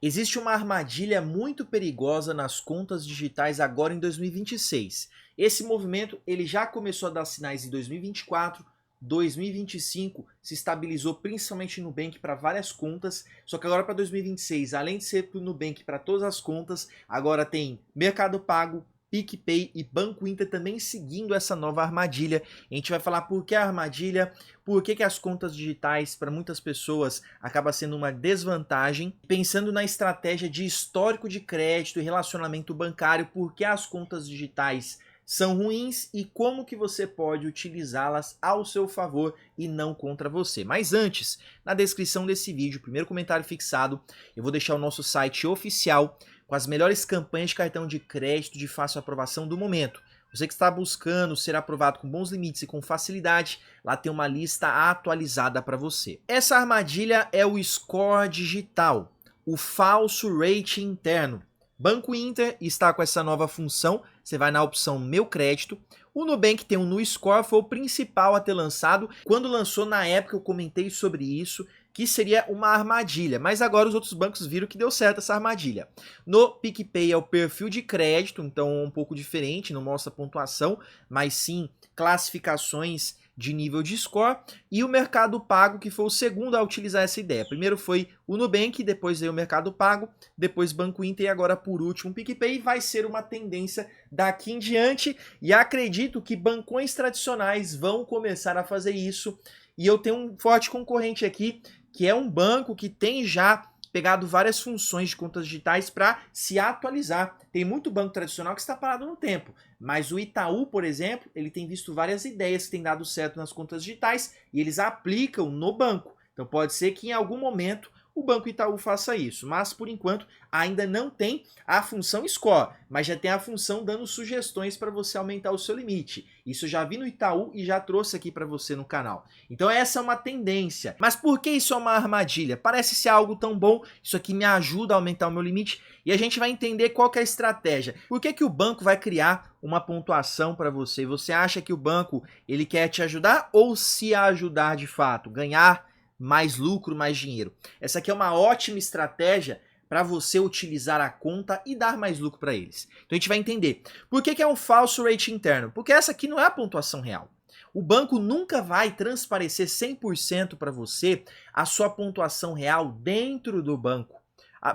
Existe uma armadilha muito perigosa nas contas digitais agora em 2026. Esse movimento ele já começou a dar sinais em 2024, 2025 se estabilizou principalmente no Nubank para várias contas, só que agora para 2026, além de ser para o Nubank para todas as contas, agora tem Mercado Pago, PicPay e Banco Inter também seguindo essa nova armadilha. A gente vai falar por que a armadilha, por que as contas digitais para muitas pessoas acaba sendo uma desvantagem, pensando na estratégia de histórico de crédito e relacionamento bancário, por que as contas digitais são ruins e como que você pode utilizá-las ao seu favor e não contra você. Mas antes, na descrição desse vídeo, primeiro comentário fixado, eu vou deixar o nosso site oficial com as melhores campanhas de cartão de crédito de fácil aprovação do momento. Você que está buscando ser aprovado com bons limites e com facilidade, lá tem uma lista atualizada para você. Essa armadilha é o score digital, o falso rating interno. Banco Inter está com essa nova função, você vai na opção Meu Crédito. O Nubank tem um NuScore, foi o principal a ter lançado. Quando lançou, na época eu comentei sobre isso, que seria uma armadilha, mas agora os outros bancos viram que deu certo essa armadilha. No PicPay é o perfil de crédito, então é um pouco diferente, não mostra pontuação, mas sim classificações de nível de score, e o Mercado Pago, que foi o segundo a utilizar essa ideia. Primeiro foi o Nubank, depois veio o Mercado Pago, depois Banco Inter e agora por último o PicPay. Vai ser uma tendência daqui em diante e acredito que bancões tradicionais vão começar a fazer isso. E eu tenho um forte concorrente aqui, que é um banco que tem já pegado várias funções de contas digitais para se atualizar. Tem muito banco tradicional que está parado no tempo, mas o Itaú, por exemplo, ele tem visto várias ideias que têm dado certo nas contas digitais e eles aplicam no banco. Então pode ser que em algum momento o Banco Itaú faça isso, mas por enquanto ainda não tem a função score, mas já tem a função dando sugestões para você aumentar o seu limite. Isso eu já vi no Itaú e já trouxe aqui para você no canal. Então essa é uma tendência. Mas por que isso é uma armadilha? Parece ser algo tão bom, isso aqui me ajuda a aumentar o meu limite e a gente vai entender qual que é a estratégia. Por que o banco vai criar uma pontuação para você? Você acha que o banco ele quer te ajudar ou se ajudar de fato? Ganhar mais lucro, mais dinheiro. Essa aqui é uma ótima estratégia para você utilizar a conta e dar mais lucro para eles. Então a gente vai entender. Por que é um falso rating interno? Porque essa aqui não é a pontuação real. O banco nunca vai transparecer 100% para você a sua pontuação real dentro do banco.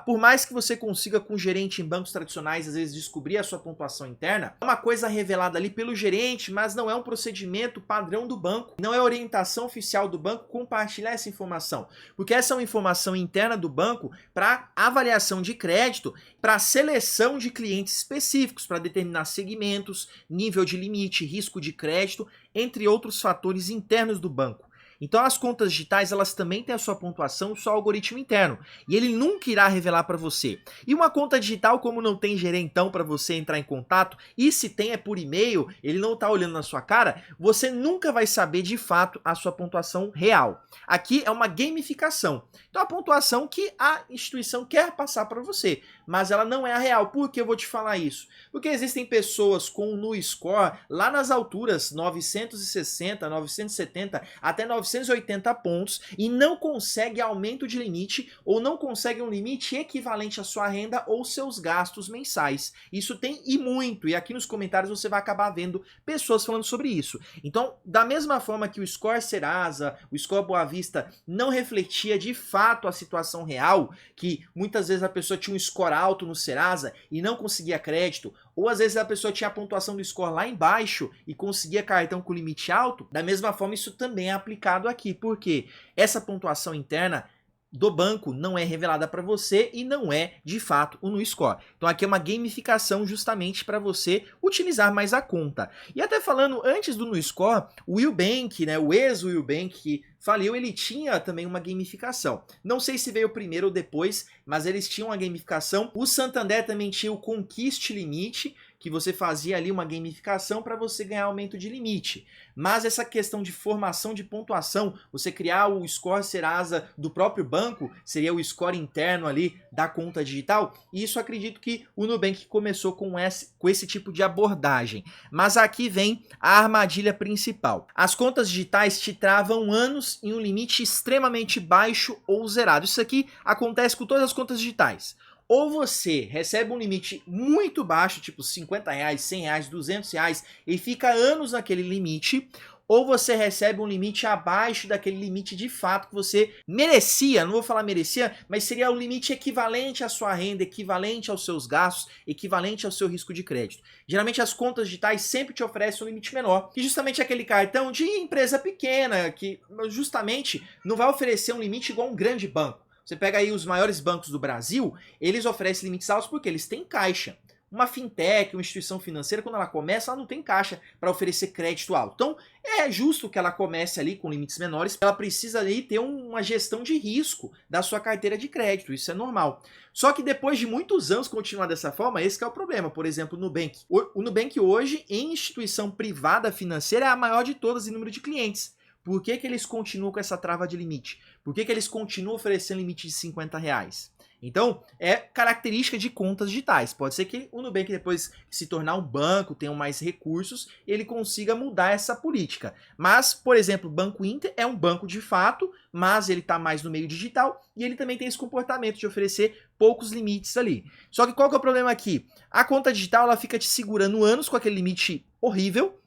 Por mais que você consiga com o gerente em bancos tradicionais, às vezes, descobrir a sua pontuação interna, é uma coisa revelada ali pelo gerente, mas não é um procedimento padrão do banco. Não é orientação oficial do banco compartilhar essa informação. Porque essa é uma informação interna do banco para avaliação de crédito, para seleção de clientes específicos, para determinar segmentos, nível de limite, risco de crédito, entre outros fatores internos do banco. Então as contas digitais elas também têm a sua pontuação, o seu algoritmo interno, e ele nunca irá revelar para você. E uma conta digital, como não tem gerentão para você entrar em contato, e se tem é por e-mail, ele não está olhando na sua cara, você nunca vai saber de fato a sua pontuação real. Aqui é uma gamificação. Então a pontuação que a instituição quer passar para você, mas ela não é a real. Por que eu vou te falar isso? Porque existem pessoas com NuScore lá nas alturas 960, 970, até 980 pontos e não consegue aumento de limite ou não consegue um limite equivalente à sua renda ou seus gastos mensais. Isso tem e muito, e aqui nos comentários você vai acabar vendo pessoas falando sobre isso. Então, da mesma forma que o Score Serasa, o Score Boa Vista não refletia de fato a situação real, que muitas vezes a pessoa tinha um score alto no Serasa e não conseguia crédito, ou às vezes a pessoa tinha a pontuação do score lá embaixo e conseguia cartão com limite alto, da mesma forma isso também é aplicado aqui, porque essa pontuação interna do banco não é revelada para você e não é de fato o NuScore. Então aqui é uma gamificação justamente para você utilizar mais a conta. E até falando antes do NuScore, o Willbank, né, o ex-Willbank que faliu, ele tinha também uma gamificação. Não sei se veio primeiro ou depois, mas eles tinham uma gamificação. O Santander também tinha o Conquiste Limite, que você fazia ali uma gamificação para você ganhar aumento de limite. Mas essa questão de formação de pontuação, você criar o score Serasa do próprio banco, seria o score interno ali da conta digital, e isso acredito que o Nubank começou com esse tipo de abordagem. Mas aqui vem a armadilha principal. As contas digitais te travam anos em um limite extremamente baixo ou zerado. Isso aqui acontece com todas as contas digitais. Ou você recebe um limite muito baixo, tipo R$50, R$100, R$200, e fica anos naquele limite, ou você recebe um limite abaixo daquele limite de fato que você merecia, não vou falar merecia, mas seria o limite equivalente à sua renda, equivalente aos seus gastos, equivalente ao seu risco de crédito. Geralmente as contas digitais sempre te oferecem um limite menor, que justamente é aquele cartão de empresa pequena, que justamente não vai oferecer um limite igual um grande banco. Você pega aí os maiores bancos do Brasil, eles oferecem limites altos porque eles têm caixa. Uma fintech, uma instituição financeira, quando ela começa, ela não tem caixa para oferecer crédito alto. Então, é justo que ela comece ali com limites menores, ela precisa ali ter uma gestão de risco da sua carteira de crédito, isso é normal. Só que depois de muitos anos continuar dessa forma, esse que é o problema. Por exemplo, o Nubank. O Nubank hoje, em instituição privada financeira, é a maior de todas em número de clientes. Por que eles continuam com essa trava de limite? Por que eles continuam oferecendo limite de R$50? Então, é característica de contas digitais. Pode ser que o Nubank, depois se tornar um banco, tenha mais recursos, ele consiga mudar essa política. Mas, por exemplo, o Banco Inter é um banco de fato, mas ele está mais no meio digital e ele também tem esse comportamento de oferecer poucos limites ali. Só que qual que é o problema aqui? A conta digital ela fica te segurando anos com aquele limite horrível.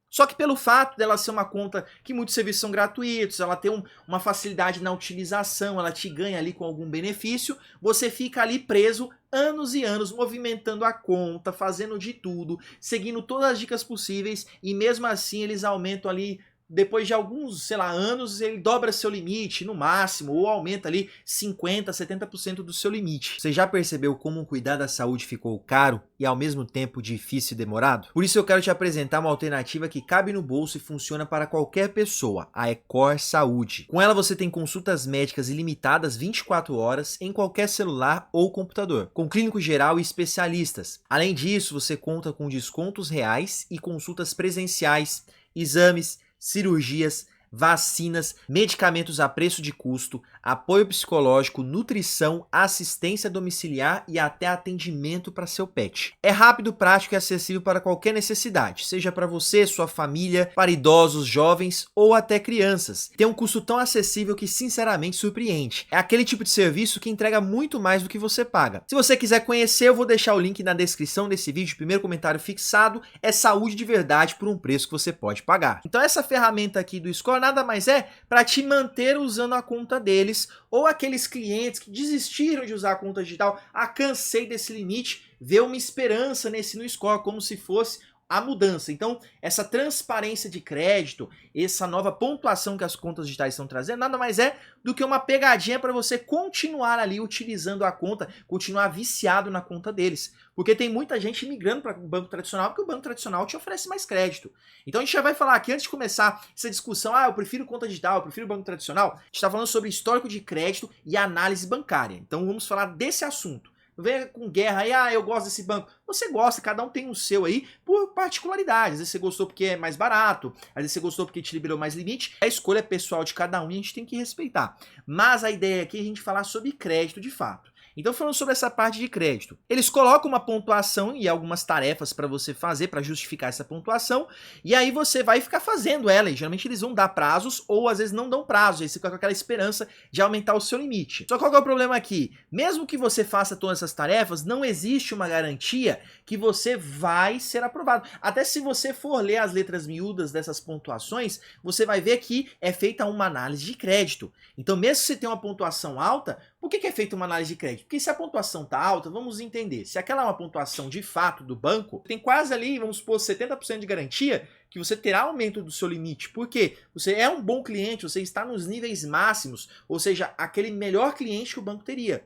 Só que pelo fato dela ser uma conta que muitos serviços são gratuitos, ela tem uma facilidade na utilização, ela te ganha ali com algum benefício, você fica ali preso anos e anos movimentando a conta, fazendo de tudo, seguindo todas as dicas possíveis e mesmo assim eles aumentam ali. Depois de alguns, sei lá, anos, ele dobra seu limite no máximo, ou aumenta ali 50%, 70% do seu limite. Você já percebeu como cuidar da saúde ficou caro e ao mesmo tempo difícil e demorado? Por isso eu quero te apresentar uma alternativa que cabe no bolso e funciona para qualquer pessoa, a Ecor Saúde. Com ela você tem consultas médicas ilimitadas 24 horas em qualquer celular ou computador, com clínico geral e especialistas. Além disso, você conta com descontos reais e consultas presenciais, exames, cirurgias, vacinas, medicamentos a preço de custo, apoio psicológico, nutrição, assistência domiciliar e até atendimento para seu pet. É rápido, prático e acessível para qualquer necessidade, seja para você, sua família, para idosos, jovens ou até crianças. Tem um custo tão acessível que sinceramente surpreende. É aquele tipo de serviço que entrega muito mais do que você paga. Se você quiser conhecer, eu vou deixar o link na descrição desse vídeo, primeiro comentário fixado, é saúde de verdade por um preço que você pode pagar. Então essa ferramenta aqui do Score nada mais é para te manter usando a conta deles, ou aqueles clientes que desistiram de usar a conta digital, cansei desse limite, vê uma esperança nesse no Score, como se fosse a mudança. Então, essa transparência de crédito, essa nova pontuação que as contas digitais estão trazendo, nada mais é do que uma pegadinha para você continuar ali utilizando a conta, continuar viciado na conta deles. Porque tem muita gente migrando para o banco tradicional, porque o banco tradicional te oferece mais crédito. Então a gente já vai falar aqui, antes de começar essa discussão, eu prefiro conta digital, eu prefiro banco tradicional, a gente está falando sobre histórico de crédito e análise bancária. Então vamos falar desse assunto. Não venha com guerra aí, eu gosto desse banco. Você gosta, cada um tem o seu aí por particularidade. Às vezes você gostou porque é mais barato, às vezes você gostou porque te liberou mais limite. A escolha pessoal de cada um e a gente tem que respeitar. Mas a ideia aqui é a gente falar sobre crédito de fato. Então, falando sobre essa parte de crédito, eles colocam uma pontuação e algumas tarefas para você fazer para justificar essa pontuação, e aí você vai ficar fazendo ela, e geralmente eles vão dar prazos, ou às vezes não dão prazos, aí você fica com aquela esperança de aumentar o seu limite. Só qual que é o problema aqui? Mesmo que você faça todas essas tarefas, não existe uma garantia que você vai ser aprovado. Até se você for ler as letras miúdas dessas pontuações, você vai ver que é feita uma análise de crédito. Então, mesmo que você tenha uma pontuação alta, por que é feita uma análise de crédito? Porque se a pontuação está alta, vamos entender, se aquela é uma pontuação de fato do banco, tem quase ali, vamos supor, 70% de garantia que você terá aumento do seu limite. Por quê? Você é um bom cliente, você está nos níveis máximos, ou seja, aquele melhor cliente que o banco teria.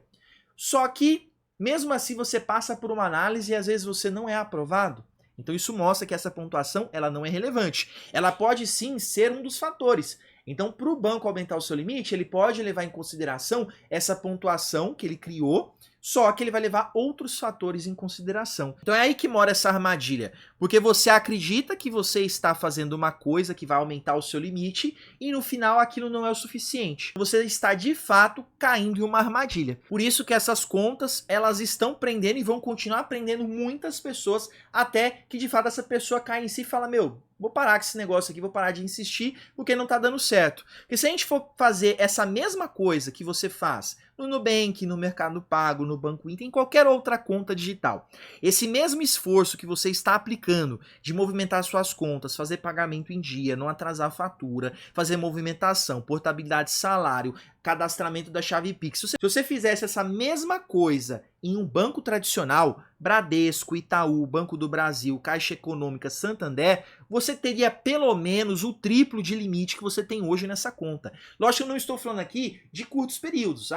Só que, mesmo assim, você passa por uma análise e às vezes você não é aprovado. Então isso mostra que essa pontuação ela não é relevante. Ela pode sim ser um dos fatores. Então, para o banco aumentar o seu limite, ele pode levar em consideração essa pontuação que ele criou, só que ele vai levar outros fatores em consideração. Então é aí que mora essa armadilha, porque você acredita que você está fazendo uma coisa que vai aumentar o seu limite e no final aquilo não é o suficiente. Você está de fato caindo em uma armadilha. Por isso que essas contas, elas estão prendendo e vão continuar prendendo muitas pessoas até que de fato essa pessoa cai em si e fala, meu, vou parar com esse negócio aqui, vou parar de insistir porque não tá dando certo. Porque se a gente for fazer essa mesma coisa que você faz no Nubank, no Mercado Pago, no Banco Inter, em qualquer outra conta digital, esse mesmo esforço que você está aplicando de movimentar suas contas, fazer pagamento em dia, não atrasar a fatura, fazer movimentação, portabilidade de salário, cadastramento da chave Pix. Se você fizesse essa mesma coisa em um banco tradicional, Bradesco, Itaú, Banco do Brasil, Caixa Econômica, Santander, você teria pelo menos o triplo de limite que você tem hoje nessa conta. Lógico que eu não estou falando aqui de curtos períodos,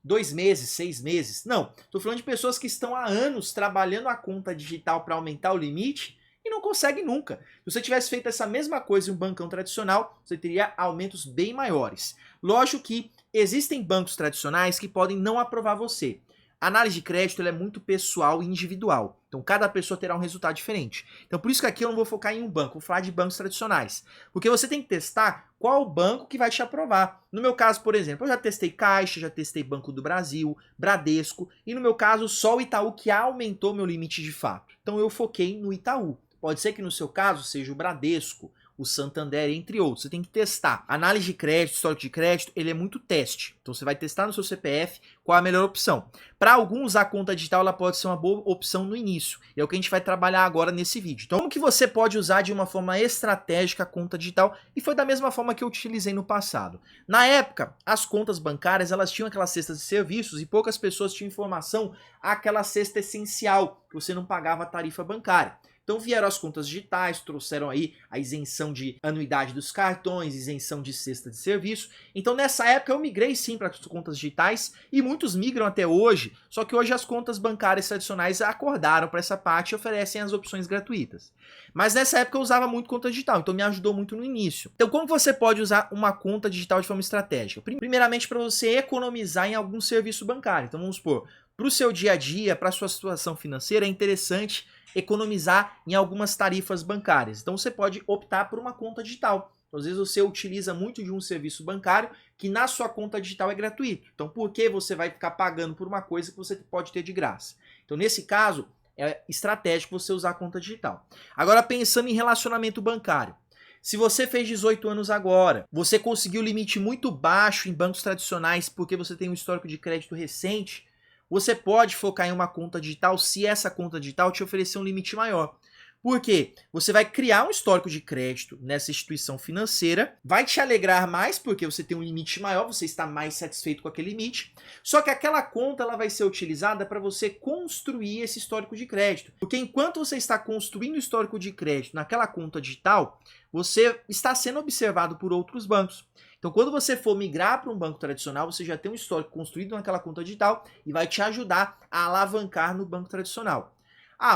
2 meses, 6 meses. Não, estou falando de pessoas que estão há anos trabalhando a conta digital para aumentar o limite e não conseguem nunca. Se você tivesse feito essa mesma coisa em um bancão tradicional, você teria aumentos bem maiores. Lógico que existem bancos tradicionais que podem não aprovar você. A análise de crédito ela é muito pessoal e individual. Então, cada pessoa terá um resultado diferente. Então, por isso que aqui eu não vou focar em um banco, vou falar de bancos tradicionais. Porque você tem que testar qual o banco que vai te aprovar. No meu caso, por exemplo, eu já testei Caixa, já testei Banco do Brasil, Bradesco, e no meu caso, só o Itaú que aumentou meu limite de fato. Então, eu foquei no Itaú. Pode ser que no seu caso seja o Bradesco, o Santander, entre outros. Você tem que testar. Análise de crédito, histórico de crédito, ele é muito teste. Então você vai testar no seu CPF qual a melhor opção. Para alguns, a conta digital ela pode ser uma boa opção no início. E é o que a gente vai trabalhar agora nesse vídeo. Então, como que você pode usar de uma forma estratégica a conta digital? E foi da mesma forma que eu utilizei no passado. Na época, as contas bancárias elas tinham aquelas cestas de serviços e poucas pessoas tinham informação àquela cesta essencial, que você não pagava a tarifa bancária. Então vieram as contas digitais, trouxeram aí a isenção de anuidade dos cartões, isenção de cesta de serviço. Então nessa época eu migrei sim para as contas digitais e muitos migram até hoje, só que hoje as contas bancárias tradicionais acordaram para essa parte e oferecem as opções gratuitas. Mas nessa época eu usava muito conta digital, então me ajudou muito no início. Então como você pode usar uma conta digital de forma estratégica? Primeiramente para você economizar em algum serviço bancário. Então vamos supor, para o seu dia a dia, para a sua situação financeira, é interessante economizar em algumas tarifas bancárias. Então você pode optar por uma conta digital. Então, às vezes você utiliza muito de um serviço bancário que na sua conta digital é gratuito. Então por que você vai ficar pagando por uma coisa que você pode ter de graça? Então nesse caso é estratégico você usar a conta digital. Agora pensando em relacionamento bancário. Se você fez 18 anos agora, você conseguiu limite muito baixo em bancos tradicionais porque você tem um histórico de crédito recente, você pode focar em uma conta digital se essa conta digital te oferecer um limite maior. Por quê? Você vai criar um histórico de crédito nessa instituição financeira, vai te alegrar mais porque você tem um limite maior, você está mais satisfeito com aquele limite, só que aquela conta ela vai ser utilizada para você construir esse histórico de crédito. Porque enquanto você está construindo o histórico de crédito naquela conta digital, você está sendo observado por outros bancos. Então, quando você for migrar para um banco tradicional, você já tem um histórico construído naquela conta digital e vai te ajudar a alavancar no banco tradicional.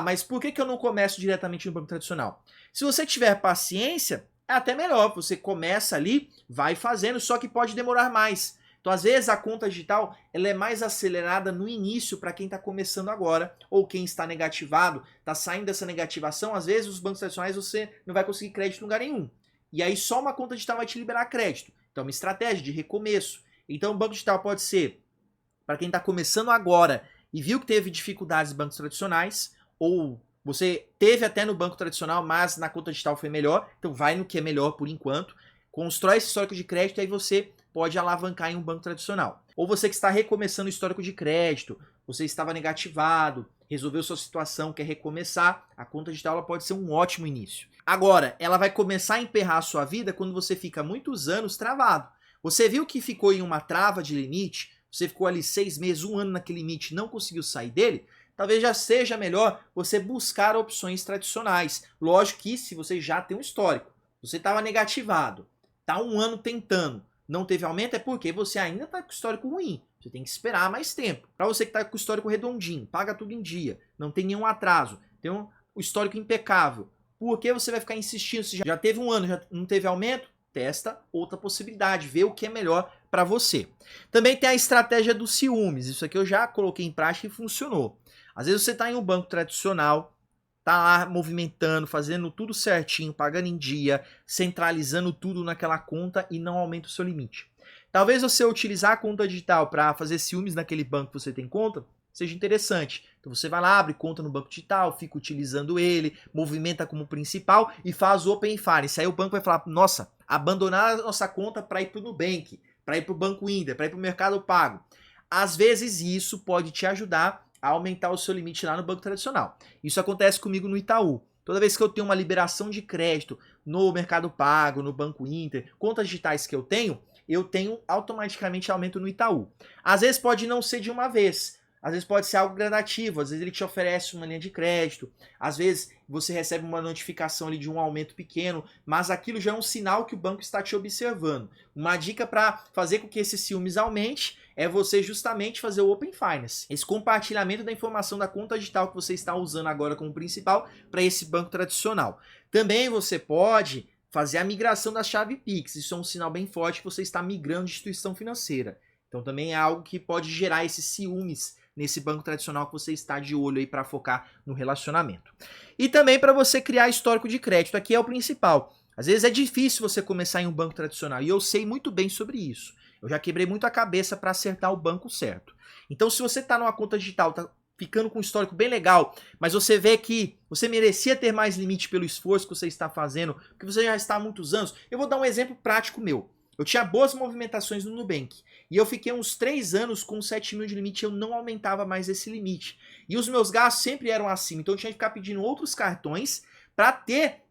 Mas por que eu não começo diretamente no banco tradicional? Se você tiver paciência, é até melhor. Você começa ali, vai fazendo, só que pode demorar mais. Então, às vezes, a conta digital ela é mais acelerada no início para quem está começando agora, ou quem está negativado, está saindo dessa negativação. Às vezes, os bancos tradicionais você não vai conseguir crédito em lugar nenhum. E aí, só uma conta digital vai te liberar crédito. Então, uma estratégia de recomeço. Então, o banco digital pode ser para quem está começando agora e viu que teve dificuldades em bancos tradicionais, ou você teve até no banco tradicional, mas na conta digital foi melhor, então vai no que é melhor por enquanto, constrói esse histórico de crédito e aí você pode alavancar em um banco tradicional. Ou você que está recomeçando o histórico de crédito, você estava negativado, resolveu sua situação, quer recomeçar, a conta digital ela pode ser um ótimo início. Agora, ela vai começar a emperrar a sua vida quando você fica muitos anos travado. Você viu que ficou em uma trava de limite, você ficou ali 6 meses, 1 ano naquele limite e não conseguiu sair dele, talvez já seja melhor você buscar opções tradicionais. Lógico que se você já tem um histórico, você estava negativado, está 1 ano tentando, não teve aumento, é porque você ainda está com histórico ruim. Você tem que esperar mais tempo. Para você que está com o histórico redondinho, paga tudo em dia, não tem nenhum atraso, tem um histórico impecável. Por que você vai ficar insistindo? Se já teve 1 ano, já não teve aumento? Testa outra possibilidade, vê o que é melhor para você. Também tem a estratégia dos ciúmes. Isso aqui eu já coloquei em prática e funcionou. Às vezes você está em um banco tradicional, tá lá movimentando, fazendo tudo certinho, pagando em dia, centralizando tudo naquela conta e não aumenta o seu limite. Talvez você utilizar a conta digital para fazer ciúmes naquele banco que você tem conta, seja interessante. Então você vai lá, abre conta no banco digital, fica utilizando ele, movimenta como principal e faz o Open Finance. Aí o banco vai falar, nossa, abandonar a nossa conta para ir para o Nubank, para ir para o Banco Inter, para ir para o Mercado Pago. Às vezes isso pode te ajudar a aumentar o seu limite lá no banco tradicional. Isso acontece comigo no Itaú. Toda vez que eu tenho uma liberação de crédito no Mercado Pago, no Banco Inter, contas digitais que eu tenho automaticamente aumento no Itaú. Às vezes pode não ser de uma vez, às vezes pode ser algo gradativo, às vezes ele te oferece uma linha de crédito, às vezes você recebe uma notificação ali de um aumento pequeno, mas aquilo já é um sinal que o banco está te observando. Uma dica para fazer com que esse ciúmes aumente é você justamente fazer o Open Finance, esse compartilhamento da informação da conta digital que você está usando agora como principal para esse banco tradicional. Também você pode fazer a migração da chave Pix, isso é um sinal bem forte que você está migrando de instituição financeira. Então também é algo que pode gerar esses ciúmes nesse banco tradicional que você está de olho aí para focar no relacionamento. E também para você criar histórico de crédito, aqui é o principal. Às vezes é difícil você começar em um banco tradicional e eu sei muito bem sobre isso. Eu já quebrei muito a cabeça para acertar o banco certo. Então se você está numa conta digital, tá ficando com um histórico bem legal, mas você vê que você merecia ter mais limite pelo esforço que você está fazendo, porque você já está há muitos anos. Eu vou dar um exemplo prático meu. Eu tinha boas movimentações no Nubank e eu fiquei uns 3 anos com 7 mil de limite e eu não aumentava mais esse limite. E os meus gastos sempre eram acima, então eu tinha que ficar pedindo outros cartões para ter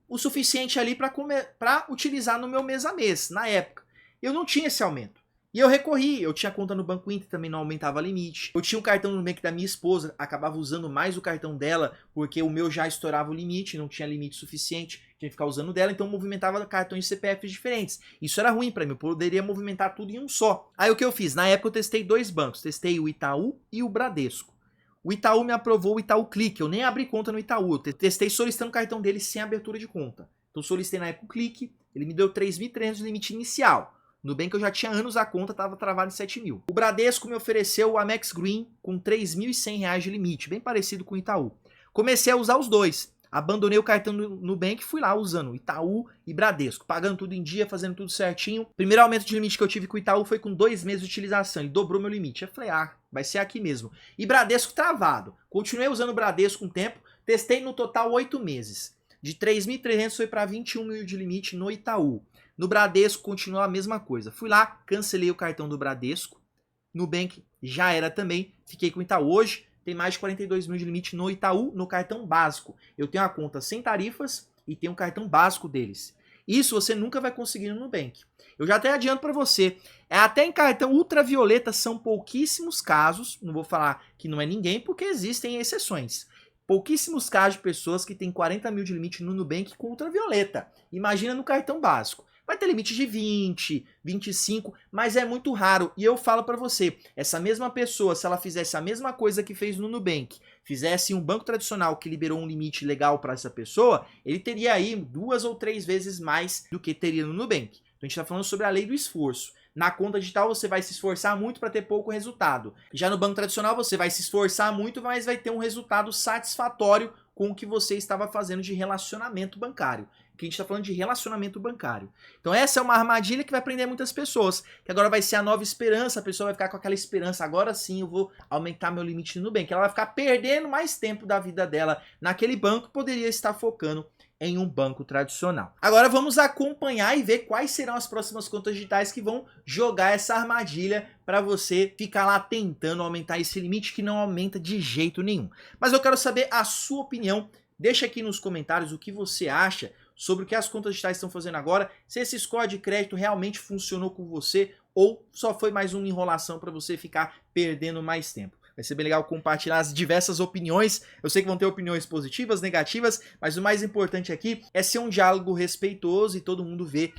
o suficiente ali para utilizar no meu mês a mês, na época. Eu não tinha esse aumento. E eu recorri, eu tinha conta no Banco Inter, também não aumentava limite. Eu tinha um cartão no Nubank da minha esposa, acabava usando mais o cartão dela, porque o meu já estourava o limite, não tinha limite suficiente, tinha que ficar usando dela, então eu movimentava cartões de CPFs diferentes. Isso era ruim para mim, eu poderia movimentar tudo em um só. Aí o que eu fiz? Na época eu testei 2 bancos, testei o Itaú e o Bradesco. O Itaú me aprovou o Itaú Clique, eu nem abri conta no Itaú, eu testei solicitando o cartão dele sem abertura de conta. Então solicitei na época o Clique, ele me deu 3.300 de limite inicial. No Nubank eu já tinha anos a conta, estava travado em 7 mil. O Bradesco me ofereceu o Amex Green com 3.100 reais de limite, bem parecido com o Itaú. Comecei a usar os dois. Abandonei o cartão no Nubank e fui lá usando Itaú e Bradesco, pagando tudo em dia, fazendo tudo certinho. Primeiro aumento de limite que eu tive com o Itaú foi com 2 meses de utilização, ele dobrou meu limite. Eu falei, vai ser aqui mesmo. E Bradesco travado. Continuei usando o Bradesco um tempo, testei no total 8 meses. De 3.300 foi para 21 mil de limite no Itaú. No Bradesco continuou a mesma coisa. Fui lá, cancelei o cartão do Bradesco. Nubank já era também. Fiquei com o Itaú. Hoje tem mais de 42 mil de limite no Itaú, no cartão básico. Eu tenho a conta sem tarifas e tenho o cartão básico deles. Isso você nunca vai conseguir no Nubank. Eu já até adianto para você. Até em cartão ultravioleta são pouquíssimos casos. Não vou falar que não é ninguém, porque existem exceções. Pouquíssimos casos de pessoas que têm 40 mil de limite no Nubank com ultravioleta. Imagina no cartão básico. Vai ter limite de 20, 25, mas é muito raro. E eu falo para você, essa mesma pessoa, se ela fizesse a mesma coisa que fez no Nubank, fizesse um banco tradicional que liberou um limite legal para essa pessoa, ele teria aí 2 ou 3 vezes mais do que teria no Nubank. Então a gente está falando sobre a lei do esforço. Na conta digital você vai se esforçar muito para ter pouco resultado. Já no banco tradicional você vai se esforçar muito, mas vai ter um resultado satisfatório com o que você estava fazendo de relacionamento bancário. Que a gente está falando de relacionamento bancário. Então essa é uma armadilha que vai prender muitas pessoas, que agora vai ser a nova esperança, a pessoa vai ficar com aquela esperança, agora sim eu vou aumentar meu limite no Nubank. Ela vai ficar perdendo mais tempo da vida dela naquele banco que poderia estar focando em um banco tradicional. Agora vamos acompanhar e ver quais serão as próximas contas digitais que vão jogar essa armadilha para você ficar lá tentando aumentar esse limite que não aumenta de jeito nenhum. Mas eu quero saber a sua opinião. Deixa aqui nos comentários o que você acha sobre o que as contas digitais estão fazendo agora, se esse score de crédito realmente funcionou com você ou só foi mais uma enrolação para você ficar perdendo mais tempo. Vai ser bem legal compartilhar as diversas opiniões. Eu sei que vão ter opiniões positivas, negativas, mas o mais importante aqui é ser um diálogo respeitoso e todo mundo ver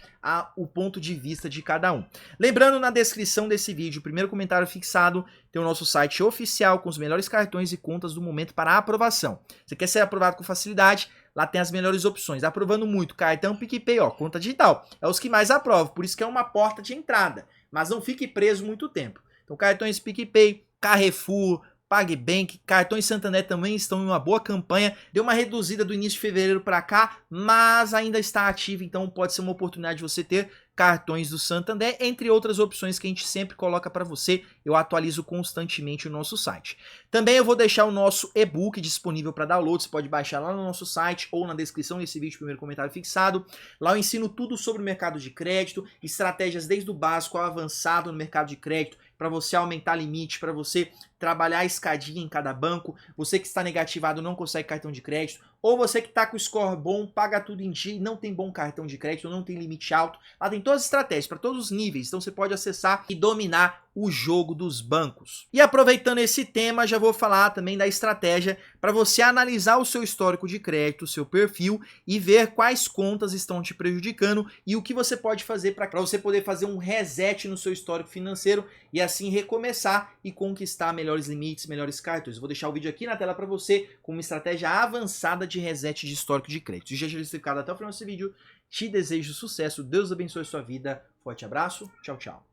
o ponto de vista de cada um. Lembrando, na descrição desse vídeo, o primeiro comentário fixado, tem o nosso site oficial com os melhores cartões e contas do momento para aprovação. Você quer ser aprovado com facilidade? Lá tem as melhores opções. Aprovando muito, cartão, PicPay, conta digital. É os que mais aprovam, por isso que é uma porta de entrada. mas não fique preso muito tempo. Então, cartões PicPay, Carrefour, PagBank, cartões Santander também estão em uma boa campanha. Deu uma reduzida do início de fevereiro para cá, mas ainda está ativo, então pode ser uma oportunidade de você ter cartões do Santander, entre outras opções que a gente sempre coloca para você. Eu atualizo constantemente o nosso site. Também eu vou deixar o nosso e-book disponível para download, você pode baixar lá no nosso site ou na descrição desse vídeo, primeiro comentário fixado. Lá eu ensino tudo sobre o mercado de crédito, estratégias desde o básico ao avançado no mercado de crédito, para você aumentar limite, para você trabalhar a escadinha em cada banco, você que está negativado não consegue cartão de crédito, ou você que está com o score bom, paga tudo em dia e não tem bom cartão de crédito, não tem limite alto. Lá tem todas as estratégias para todos os níveis, então você pode acessar e dominar o jogo dos bancos. E aproveitando esse tema, já vou falar também da estratégia para você analisar o seu histórico de crédito, o seu perfil e ver quais contas estão te prejudicando e o que você pode fazer para você poder fazer um reset no seu histórico financeiro e assim recomeçar e conquistar melhores limites, melhores cartões. Eu vou deixar o vídeo aqui na tela para você com uma estratégia avançada de reset de histórico de crédito. Se já tinha explicado até o final desse vídeo, te desejo sucesso, Deus abençoe a sua vida, forte abraço, tchau, tchau.